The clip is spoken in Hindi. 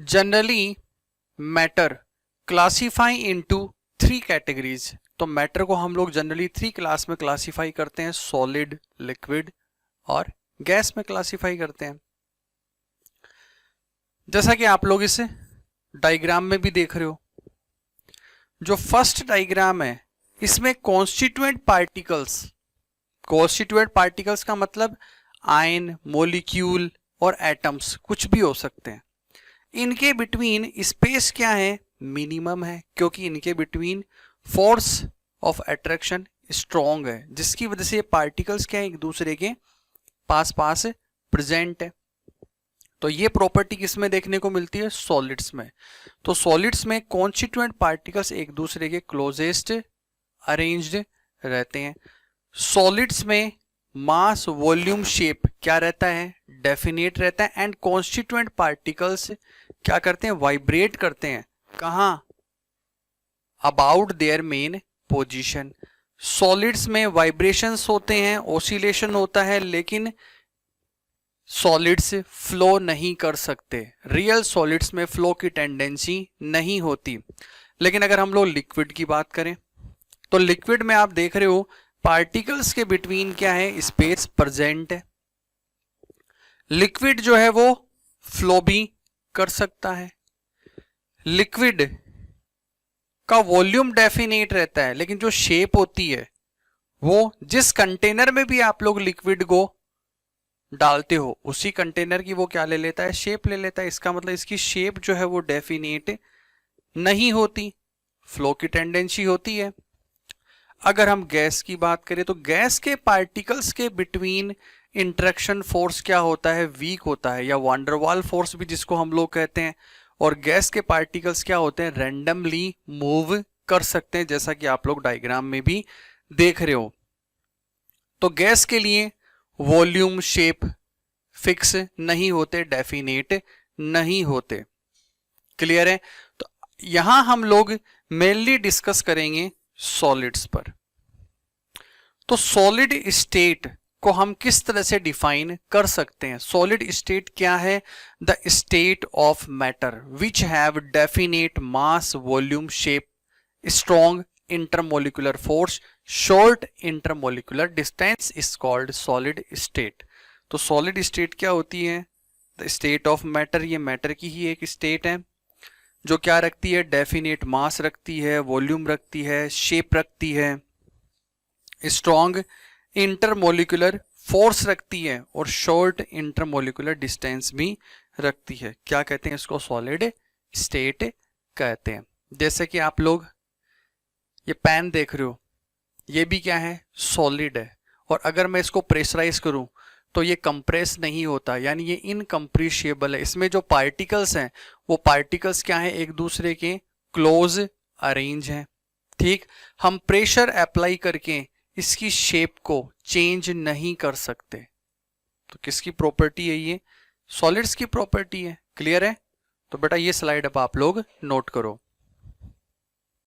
Generally matter classify into 3 categories. तो मैटर को हम लोग जनरली 3 क्लास में क्लासीफाई करते हैं, सॉलिड, लिक्विड और गैस में क्लासीफाई करते हैं। जैसा कि आप लोग इस डायग्राम में भी देख रहे हो, जो फर्स्ट डायग्राम है इसमें कॉन्स्टिट्यूएंट पार्टिकल्स का मतलब आयन, मॉलिक्यूल और एटम्स कुछ भी हो सकते हैं। इनके बिटवीन स्पेस क्या है? मिनिमम है, क्योंकि इनके between force of attraction strong है, जिसकी वजह से ये पार्टिकल्स क्या है, एक दूसरे के पास पास प्रेजेंट है। तो ये प्रॉपर्टी किसमें देखने को मिलती है? सॉलिड्स में। तो सॉलिड्स में कॉन्स्टिट्यूएंट पार्टिकल्स एक दूसरे के क्लोजेस्ट अरेंज्ड रहते हैं। सॉलिड्स में मास, वॉल्यूम, शेप क्या रहता है? डेफिनेट रहता है। एंड कॉन्स्टिट्यूएंट पार्टिकल्स क्या करते हैं? वाइब्रेट करते हैं। कहां? About their main position. Solids में वाइब्रेशंस होते हैं, ऑसिलेशन होता है, लेकिन सॉलिड्स फ्लो नहीं कर सकते। रियल सॉलिड्स में फ्लो की टेंडेंसी नहीं होती। लेकिन अगर हम लोग लिक्विड की बात करें तो लिक्विड में आप देख रहे हो पार्टिकल्स के बिटवीन क्या है? स्पेस प्रेजेंट है। लिक्विड जो है वो फ्लो भी कर सकता है। लिक्विड का वॉल्यूम डेफिनेट रहता है, लेकिन जो शेप होती है वो जिस कंटेनर में भी आप लोग लिक्विड को डालते हो उसी कंटेनर की वो क्या ले लेता है? शेप ले लेता है। इसका मतलब इसकी शेप जो है वो डेफिनेट नहीं होती, फ्लो की टेंडेंसी होती है। अगर हम गैस की बात करें तो गैस के पार्टिकल्स के बिटवीन इंटरेक्शन फोर्स क्या होता है? वीक होता है, या वांडरवाल फोर्स भी जिसको हम लोग कहते हैं। और गैस के पार्टिकल्स क्या होते हैं? रैंडमली मूव कर सकते हैं, जैसा कि आप लोग डायग्राम में भी देख रहे हो। तो गैस के लिए वॉल्यूम, शेप फिक्स नहीं होते, डेफिनेट नहीं होते। क्लियर है? तो यहां हम लोग मेनली डिस्कस करेंगे सॉलिड्स पर। तो सॉलिड स्टेट को हम किस तरह से डिफाइन कर सकते हैं? सॉलिड स्टेट क्या है? The state of matter which have definite mass, volume, shape, strong intermolecular force, short intermolecular distance is called solid state. तो सॉलिड स्टेट क्या होती है? The state of matter. ये मैटर की ही एक स्टेट है जो क्या रखती है? डेफिनेट मास रखती है, वॉल्यूम रखती है, शेप रखती है, स्ट्रॉन्ग इंटरमोलिकुलर फोर्स रखती है और शॉर्ट इंटरमोलिकुलर डिस्टेंस भी रखती है। क्या कहते हैं इसको? सॉलिड स्टेट कहते हैं। जैसे कि आप लोग ये पेन देख रहे हो, ये भी क्या है? सॉलिड है। और अगर मैं इसको प्रेशराइज करूं तो ये कंप्रेस नहीं होता, यानी ये इनकम्प्रेशिएबल है। इसमें जो पार्टिकल्स हैं वो पार्टिकल्स क्या है? एक दूसरे के क्लोज अरेंज हैं। ठीक, हम प्रेशर अप्लाई करके इसकी शेप को चेंज नहीं कर सकते। तो किसकी प्रॉपर्टी है ये? सॉलिड्स की प्रॉपर्टी है। क्लियर है? तो बेटा ये स्लाइड अब आप लोग नोट करो।